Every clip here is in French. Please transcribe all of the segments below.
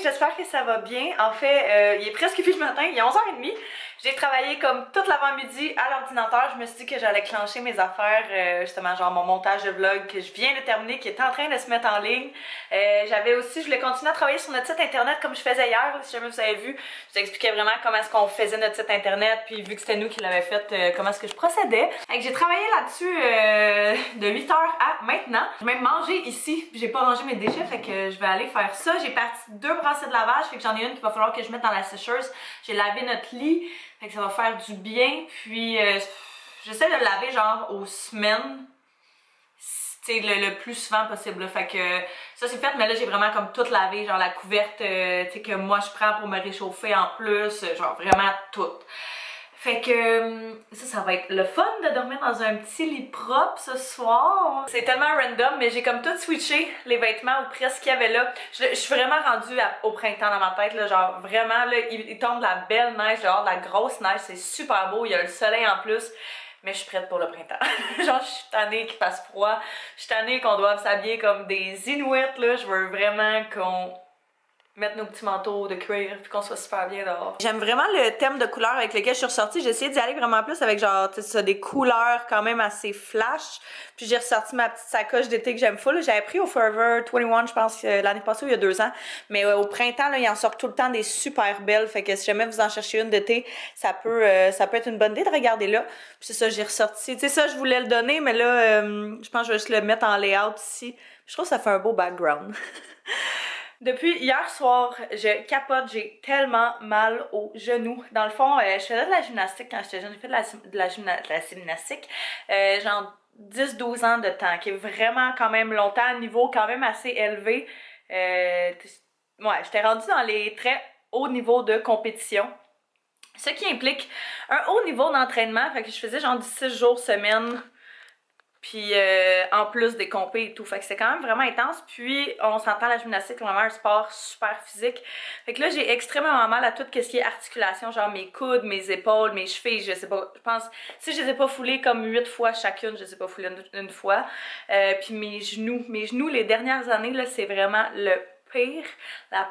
j'espère que ça va bien. En fait, il est presque plus le matin, il est 11h30. J'ai travaillé comme toute l'avant-midi à l'ordinateur. Je me suis dit que j'allais clencher mes affaires, justement genre mon montage de vlog que je viens de terminer, qui est en train de se mettre en ligne. Je voulais continuer à travailler sur notre site internet comme je faisais hier, si jamais vous avez vu. Je vous expliquais vraiment comment est-ce qu'on faisait notre site internet, puis vu que c'était nous qui l'avait fait, comment est-ce que je procédais. J'ai travaillé là-dessus de 8h à maintenant. J'ai même mangé ici, puis j'ai pas rangé mes déchets, fait que je vais aller faire ça. J'ai parti 2 brassées de lavage, fait que j'en ai une qu'il va falloir que je mette dans la sécheuse. J'ai lavé notre lit, fait que ça va faire du bien. Puis j'essaie de le laver genre aux semaines, le plus souvent possible là. Fait que ça c'est fait, mais là j'ai vraiment comme tout lavé, genre la couverte que moi je prends pour me réchauffer en plus, genre vraiment tout. Fait que ça va être le fun de dormir dans un petit lit propre ce soir. C'est tellement random, mais j'ai comme tout switché les vêtements ou presque qu'il y avait là. Je suis vraiment rendue au printemps dans ma tête, là, genre vraiment là, il tombe de la belle neige, genre de la grosse neige, c'est super beau, il y a le soleil en plus. Mais je suis prête pour le printemps. Genre, je suis tannée qu'il fasse froid. Je suis tannée qu'on doive s'habiller comme des Inuits, là. Je veux vraiment qu'on mette nos petits manteaux de cuir puis qu'on soit super bien dehors. J'aime vraiment le thème de couleurs avec lequel je suis ressortie. J'ai essayé d'y aller vraiment plus avec genre, tu sais, des couleurs quand même assez flash. Puis j'ai ressorti ma petite sacoche d'été que j'aime full. J'avais pris au Forever 21, je pense, l'année passée ou il y a 2 ans. Mais au printemps, là, il en sort tout le temps des super belles. Fait que si jamais vous en cherchez une d'été, ça peut être une bonne idée de regarder là. Puis c'est ça, j'ai ressorti. Tu sais, ça, je voulais le donner, mais là, je pense que je vais juste le mettre en layout ici. Je trouve que ça fait un beau background. Depuis hier soir, je capote, j'ai tellement mal aux genoux. Dans le fond, je faisais de la gymnastique quand j'étais jeune, j'ai fait de la gymnastique, genre 10-12 ans de temps, qui est vraiment quand même longtemps, à un niveau quand même assez élevé. Ouais, j'étais rendue dans les très hauts niveaux de compétition. Ce qui implique un haut niveau d'entraînement, fait que je faisais genre 6 jours semaine. Puis en plus des compés et tout. Fait que c'est quand même vraiment intense. Puis on s'entend, la gymnastique, c'est vraiment un sport super physique. Fait que là, j'ai extrêmement mal à tout ce qui est articulation, genre mes coudes, mes épaules, mes chevilles, je sais pas. Je pense, si je les ai pas foulées comme 8 fois chacune, je les ai pas foulées une fois. Puis mes genoux, les dernières années, là, c'est vraiment la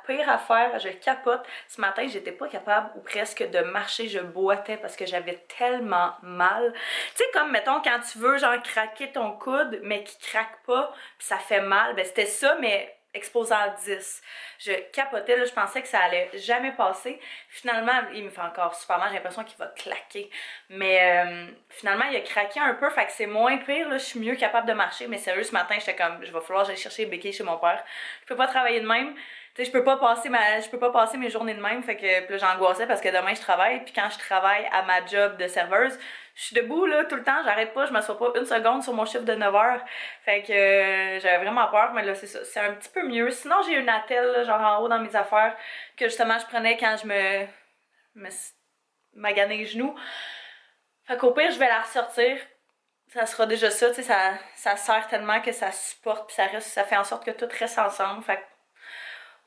pire affaire, je capote. Ce matin, j'étais pas capable ou presque de marcher, je boitais parce que j'avais tellement mal. Tu sais, comme mettons quand tu veux genre craquer ton coude, mais qui craque pas, puis ça fait mal, ben c'était ça, mais exposant à 10. Je capotais, là, je pensais que ça allait jamais passer. Finalement, il me fait encore super mal, j'ai l'impression qu'il va claquer. Mais finalement, il a craqué un peu, fait que c'est moins pire, là, je suis mieux capable de marcher. Mais sérieux, ce matin, j'étais comme, je vais falloir que j'aille chercher béquille chez mon père. Je peux pas travailler de même. Tu sais, je peux pas passer mes journées de même, fait que là, j'angoissais parce que demain, je travaille. Puis quand je travaille à ma job de serveuse, je suis debout là tout le temps, j'arrête pas, je m'assois pas une seconde sur mon chiffre de 9 heures. Fait que j'avais vraiment peur, mais là c'est ça, c'est un petit peu mieux. Sinon j'ai une attelle là, genre en haut dans mes affaires que justement je prenais quand je me maganais les genoux. Fait qu'au pire je vais la ressortir. Ça sera déjà ça, tu sais, ça sert tellement que ça supporte puis ça fait en sorte que tout reste ensemble. Fait que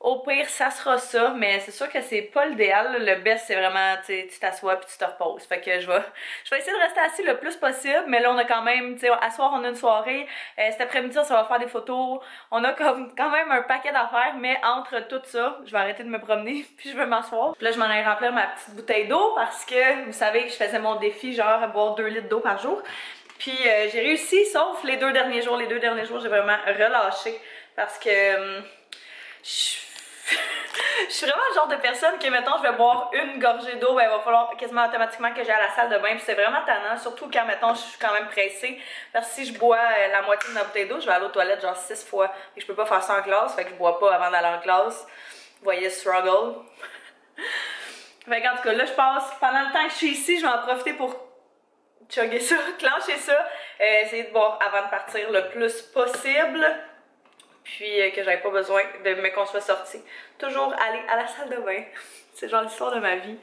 au pire, ça sera ça, mais c'est sûr que c'est pas l'idéal. Le best, c'est vraiment, tu t'assois puis tu te reposes. Fait que je vais essayer de rester assis le plus possible, mais là, on a quand même, tu sais, à soir, on a une soirée. Cet après-midi, ça va faire des photos. On a quand même un paquet d'affaires, mais entre tout ça, je vais arrêter de me promener puis je vais m'asseoir. Puis là, je m'en ai remplir ma petite bouteille d'eau parce que, vous savez, que je faisais mon défi, genre, à boire 2 litres d'eau par jour. Puis j'ai réussi, sauf les 2 derniers jours. Les 2 derniers jours, j'ai vraiment relâché parce que je suis vraiment le genre de personne que, mettons, je vais boire une gorgée d'eau, ben il va falloir quasiment automatiquement que j'aille à la salle de bain. Puis c'est vraiment tannant, surtout quand, mettons, je suis quand même pressée. Parce que si je bois la moitié de ma bouteille d'eau, je vais aller aux toilettes genre 6 fois. Et je peux pas faire ça en classe, fait que je bois pas avant d'aller en classe. Vous voyez, struggle. Fait qu'en tout cas, là, je passe, pendant le temps que je suis ici, je vais en profiter pour chugger ça, clencher ça, essayer de boire avant de partir le plus possible. Puis que j'avais pas besoin de me qu'on soit sorti. Toujours aller à la salle de bain. C'est genre l'histoire de ma vie.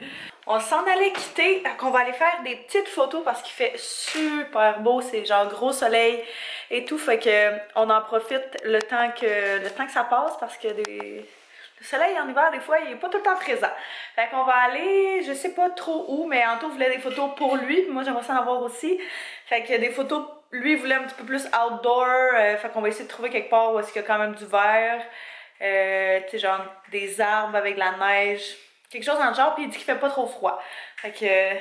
On s'en allait quitter, qu'on va aller faire des petites photos parce qu'il fait super beau. C'est genre gros soleil et tout. Fait que on en profite le temps que ça passe parce que le soleil en hiver, des fois, il est pas tout le temps présent. Fait qu'on va aller, je sais pas trop où, mais Anto voulait des photos pour lui. Puis moi, j'aimerais ça en avoir aussi. Fait que des photos. Lui, il voulait un petit peu plus outdoor, fait qu'on va essayer de trouver quelque part où est-ce qu'il y a quand même du vert. Tu sais, genre des arbres avec de la neige. Quelque chose dans le genre, puis il dit qu'il fait pas trop froid. Fait que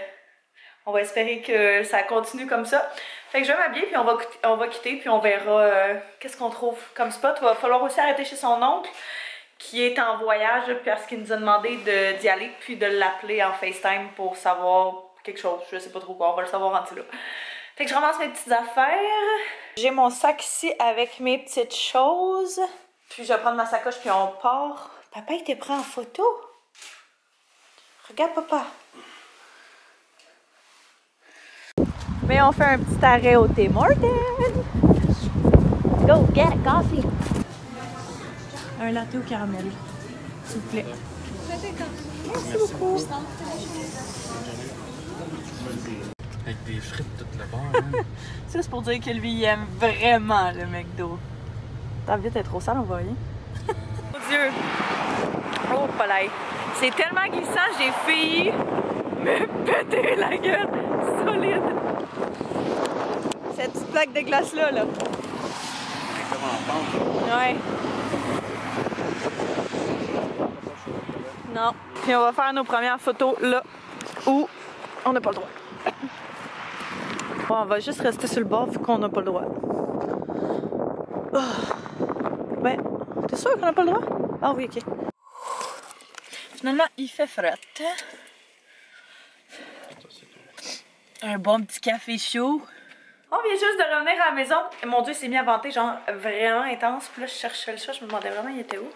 on va espérer que ça continue comme ça. Fait que je vais m'habiller, puis on va quitter, puis on verra qu'est-ce qu'on trouve comme spot. Il va falloir aussi arrêter chez son oncle, qui est en voyage, parce qu'il nous a demandé d'y aller, puis de l'appeler en FaceTime pour savoir quelque chose. Je sais pas trop quoi, on va le savoir rendu là. Fait que je ramasse mes petites affaires. J'ai mon sac ici avec mes petites choses. Puis je vais prendre ma sacoche, puis on part. Papa, il t'est pris en photo? Regarde, papa. Mais on fait un petit arrêt au Tim Hortons. Go get a coffee. Un latte au caramel, s'il vous plaît. Merci beaucoup. Avec des frites tout le bord. Hein? Ça, c'est pour dire que lui, il aime vraiment le McDo. Ta vite est trop sale, on va rien. Mon Dieu! Oh, palais! C'est tellement glissant, j'ai failli me péter la gueule solide. Cette petite plaque de glace-là, là. C'est comme en pente. Ouais. Non. Puis on va faire nos premières photos là où on n'a pas le droit. Bon, on va juste rester sur le bord vu qu'on n'a pas le droit. Oh. Ben, t'es sûr qu'on n'a pas le droit? Ah oui, ok. Finalement, il fait frette. Un bon petit café chaud. On vient juste de revenir à la maison. Mon Dieu, il s'est mis à vanter, genre vraiment intense. Puis là, je cherchais le chat, je me demandais vraiment, il était où?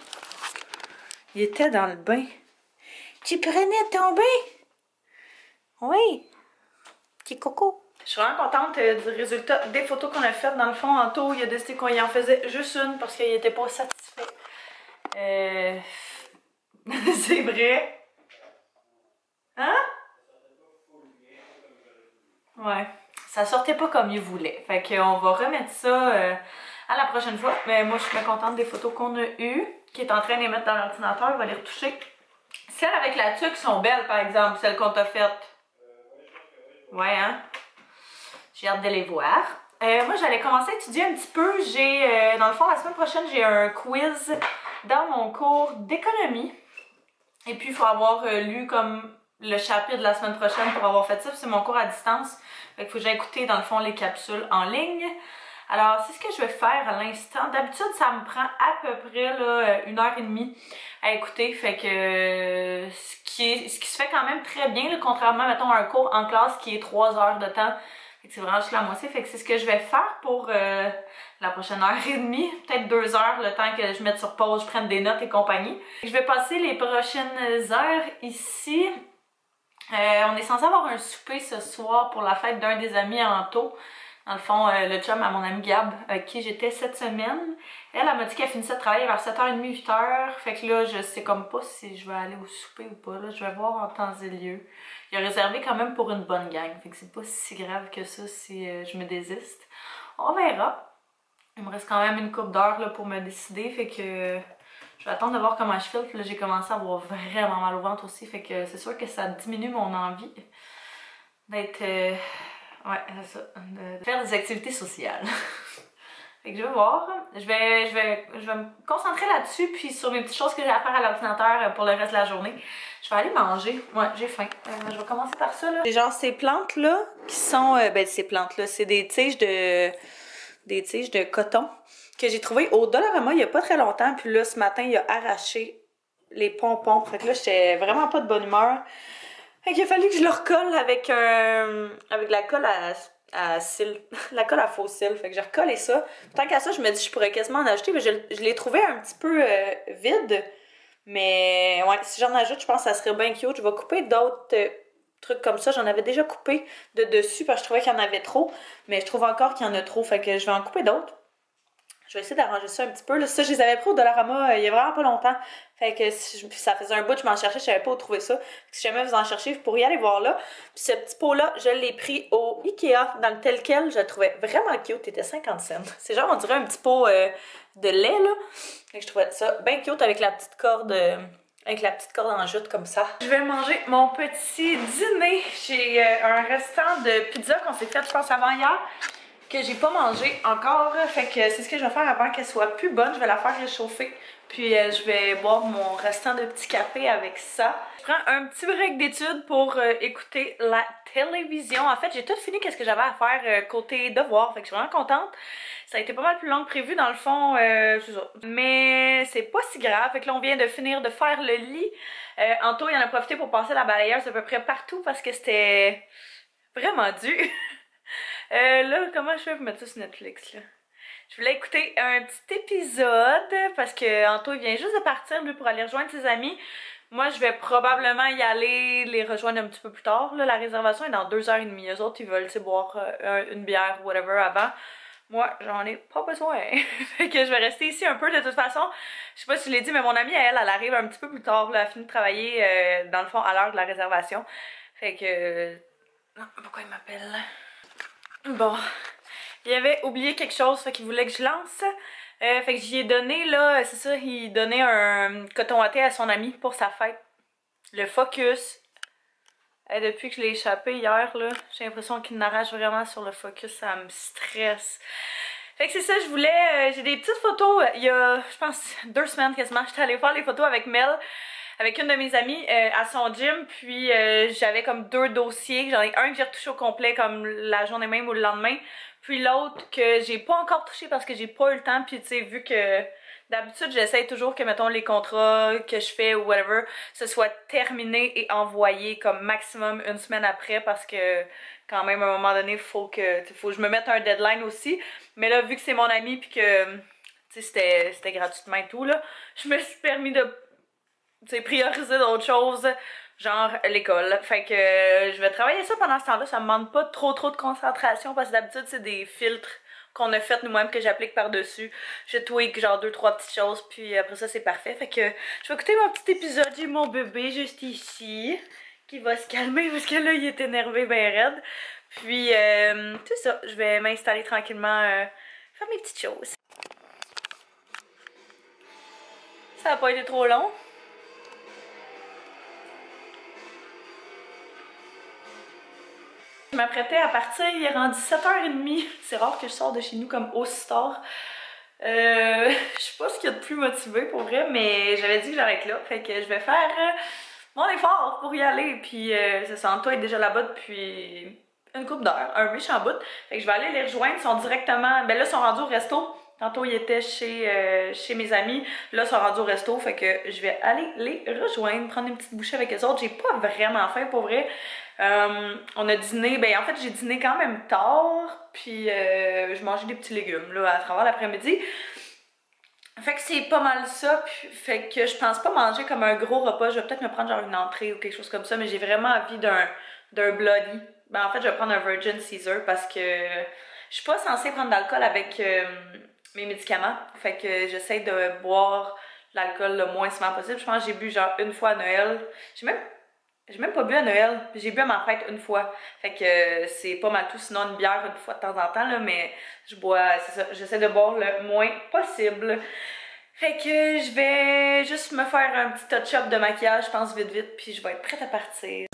Il était dans le bain. Tu prenais ton bain? Oui. Petit coco. Je suis vraiment contente du résultat des photos qu'on a faites. Dans le fond, Anto, il a décidé qu'on y en faisait juste une parce qu'il était pas satisfait. C'est vrai. Hein? Ouais. Ça sortait pas comme il voulait. Fait qu'on va remettre ça à la prochaine fois. Mais moi, je suis bien contente des photos qu'on a eues. Qui est en train de les mettre dans l'ordinateur. Il va les retoucher. Celles avec la tuque sont belles, par exemple. Celles qu'on t'a faites. Ouais, hein? J'ai hâte de les voir. Moi, j'allais commencer à étudier un petit peu. J'ai, dans le fond, la semaine prochaine, j'ai un quiz dans mon cours d'économie. Et puis, il faut avoir lu comme le chapitre de la semaine prochaine pour avoir fait ça. C'est mon cours à distance. Fait qu'il faut que j'aille écouter, dans le fond, les capsules en ligne. Alors, c'est ce que je vais faire à l'instant. D'habitude, ça me prend à peu près là, 1h30 à écouter. Fait que ce qui se fait quand même très bien, là, contrairement, mettons, à un cours en classe qui est 3 heures de temps. C'est vraiment juste la moitié. Fait que c'est ce que je vais faire pour la prochaine heure et demie. Peut-être 2 heures, le temps que je mette sur pause, je prenne des notes et compagnie. Je vais passer les prochaines heures ici. On est censé avoir un souper ce soir pour la fête d'un des amis à Anto. Dans le fond, le chum à mon amie Gab, avec qui j'étais cette semaine. Elle m'a dit qu'elle finissait de travailler vers 7h30, 8h. Fait que là, je sais comme pas si je vais aller au souper ou pas. Là, je vais voir en temps et lieu. Il a réservé quand même pour une bonne gang. Fait que c'est pas si grave que ça si je me désiste. On verra. Il me reste quand même une couple d'heures là, pour me décider. Fait que je vais attendre de voir comment je file. Puis là, j'ai commencé à avoir vraiment mal au ventre aussi. Fait que c'est sûr que ça diminue mon envie d'être... ouais, c'est ça. De faire des activités sociales. Fait que je vais voir. Je vais me concentrer là-dessus, puis sur mes petites choses que j'ai à faire à l'ordinateur pour le reste de la journée. Je vais aller manger. Ouais, j'ai faim. Je vais commencer par ça, là. C'est genre ces plantes-là qui sont... ben, ces plantes-là, c'est des tiges de coton que j'ai trouvé au Dollarama il y a pas très longtemps. Puis là, ce matin, il a arraché les pompons. Fait que là, j'étais vraiment pas de bonne humeur. Fait qu'il a fallu que je le recolle avec la colle à cils. La colle à faux cils. Fait que j'ai recollé ça. Tant qu'à ça, je me dis je pourrais quasiment en acheter. Mais je l'ai trouvé un petit peu vide. Mais ouais, si j'en ajoute, je pense que ça serait bien cute. Je vais couper d'autres trucs comme ça. J'en avais déjà coupé de dessus parce que je trouvais qu'il y en avait trop. Mais je trouve encore qu'il y en a trop. Fait que je vais en couper d'autres. Je vais essayer d'arranger ça un petit peu. Là, ça, je les avais pris au Dollarama il y a vraiment pas longtemps. Fait que ça faisait un bout que je m'en cherchais, je savais pas où trouver ça. Si jamais vous en cherchez, vous pourriez aller voir là. Puis ce petit pot-là, je l'ai pris au Ikea, dans le tel quel. Je le trouvais vraiment cute. Il était 50 cents. C'est genre, on dirait un petit pot de lait, là. Fait que je trouvais ça bien cute avec la petite corde... en jute comme ça. Je vais manger mon petit dîner. J'ai un restant de pizza qu'on s'est fait, je pense, avant hier. que j'ai pas mangé encore. Fait que c'est ce que je vais faire avant qu'elle soit plus bonne. Je vais la faire réchauffer. Puis je vais boire mon restant de petit café avec ça. Je prends un petit break d'études pour écouter la télévision. En fait, j'ai tout fini qu'est-ce que j'avais à faire côté devoir. Fait que je suis vraiment contente. Ça a été pas mal plus long que prévu dans le fond, c'est ça. Mais c'est pas si grave. Fait que là, on vient de finir de faire le lit. Anto, il en a profité pour passer la balayeuse à peu près partout parce que c'était vraiment dur. Là, comment je fais pour mettre ça sur Netflix, là? Je voulais écouter un petit épisode parce que Anto il vient juste de partir lui pour aller rejoindre ses amis. Moi je vais probablement y aller les rejoindre un petit peu plus tard. Là, la réservation est dans 2h30. Eux autres ils veulent boire une bière ou whatever avant. Moi j'en ai pas besoin. Fait que je vais rester ici un peu de toute façon. Je sais pas si je l'ai dit mais mon amie elle arrive un petit peu plus tard. Là, elle a fini de travailler dans le fond à l'heure de la réservation. Fait que... Non, pourquoi il m'appelle? Bon... Il avait oublié quelque chose, fait qu'il voulait que je lance. Fait que j'y ai donné, là, c'est ça, il donnait un coton watté à son ami pour sa fête. Le Focus. Depuis que je l'ai échappé hier, là, j'ai l'impression qu'il n'arrache vraiment sur le Focus, ça me stresse. Fait que c'est ça, je voulais, j'ai des petites photos, il y a, je pense, 2 semaines quasiment, j'étais allée faire les photos avec Mel, avec une de mes amies à son gym, puis j'avais comme 2 dossiers, j'en ai un que j'ai retouché au complet comme la journée même ou le lendemain, puis l'autre que j'ai pas encore touché parce que j'ai pas eu le temps, puis tu sais, vu que d'habitude j'essaie toujours que, mettons, les contrats que je fais ou whatever, ce soit terminé et envoyé comme maximum 1 semaine après parce que quand même à un moment donné faut que je me mette un deadline aussi, mais là vu que c'est mon ami puis que tu sais c'était gratuitement et tout là, je me suis permis de prioriser d'autres choses, genre l'école. Fait que je vais travailler ça pendant ce temps-là. Ça me demande pas trop de concentration parce que d'habitude, c'est des filtres qu'on a fait nous-mêmes que j'applique par-dessus. Je tweak genre 2-3 petites choses, puis après ça, c'est parfait. Fait que je vais écouter mon petit épisode. J'ai mon bébé juste ici qui va se calmer parce que là, il est énervé ben raide. Puis, c'est ça. Je vais m'installer tranquillement, faire mes petites choses. Ça a pas été trop long. Je m'apprêtais à partir, il est rendu 7h30. C'est rare que je sors de chez nous comme aussi tard. Je sais pas ce qu'il y a de plus motivé pour vrai, mais j'avais dit que j'allais être là. Fait que je vais faire mon effort pour y aller. Puis c'est ça, Anto est déjà là-bas depuis une couple d'heures, un méchant bout. Fait que je vais aller les rejoindre. Ils sont directement. Ben là, ils sont rendus au resto. Tantôt, ils étaient chez mes amis. Là, ils sont rendus au resto. Fait que je vais aller les rejoindre, prendre une petite bouchée avec eux autres. J'ai pas vraiment faim pour vrai. On a dîné, ben en fait j'ai dîné quand même tard, puis je mangeais des petits légumes là à travers l'après-midi. Fait que c'est pas mal ça, puis, fait que je pense pas manger comme un gros repas, je vais peut-être me prendre genre une entrée ou quelque chose comme ça, mais j'ai vraiment envie d'un Bloody. Ben en fait je vais prendre un Virgin Caesar parce que je suis pas censée prendre d'alcool avec mes médicaments, fait que j'essaie de boire l'alcool le moins souvent possible. Je pense que j'ai bu genre une fois à Noël, j'ai même pas bu à Noël, j'ai bu à ma fête une fois. Fait que c'est pas mal tout, sinon une bière une fois de temps en temps, là, mais je bois, c'est ça, j'essaie de boire le moins possible. Fait que je vais juste me faire un petit touch-up de maquillage, je pense vite, puis je vais être prête à partir.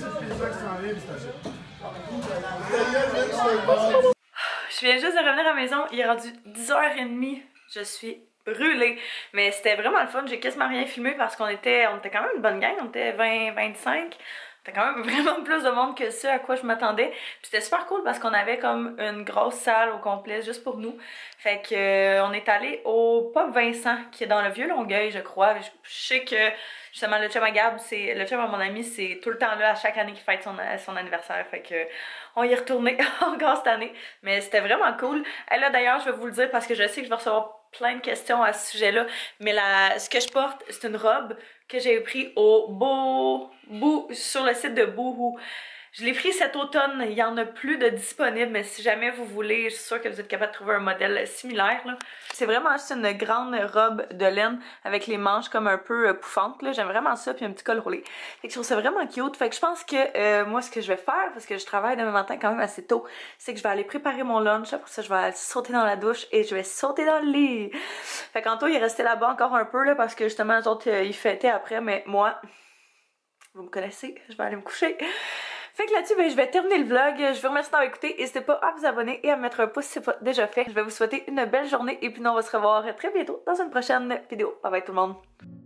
Je viens juste de revenir à la maison, il est rendu 10h30, je suis brûlée, mais c'était vraiment le fun, j'ai quasiment rien filmé parce qu'on était quand même une bonne gang, on était 20-25, c'était quand même vraiment plus de monde que ce à quoi je m'attendais, puis c'était super cool parce qu'on avait comme une grosse salle au complet juste pour nous, fait que on est allé au Pub Vincent qui est dans le Vieux-Longueuil je crois, je sais que justement le chum à Gab, le chum à mon ami, c'est tout le temps là à chaque année qu'il fête son anniversaire, fait que on y est retourné encore cette année, mais c'était vraiment cool. Et là d'ailleurs je vais vous le dire parce que je sais que je vais recevoir plein de questions à ce sujet-là, mais ce que je porte, c'est une robe que j'ai pris sur le site de Boohoo. Je l'ai pris cet automne, il y en a plus de disponibles, mais si jamais vous voulez, je suis sûre que vous êtes capable de trouver un modèle similaire. C'est vraiment juste une grande robe de laine avec les manches comme un peu pouffantes. J'aime vraiment ça, puis un petit col roulé. Fait que je trouve ça vraiment cute. Fait que je pense que moi, ce que je vais faire, parce que je travaille demain matin quand même assez tôt, c'est que je vais aller préparer mon lunch. Après ça, je vais aller sauter dans la douche et je vais sauter dans le lit. Fait qu'Anto, il est resté là-bas encore un peu, là, parce que justement, les autres, ils fêtaient après, mais moi, vous me connaissez, je vais aller me coucher. Fait que là-dessus, ben, je vais terminer le vlog. Je vous remercie d'avoir écouté. N'hésitez pas à vous abonner et à mettre un pouce si c'est pas déjà fait. Je vais vous souhaiter une belle journée et puis nous on va se revoir très bientôt dans une prochaine vidéo. Bye bye tout le monde!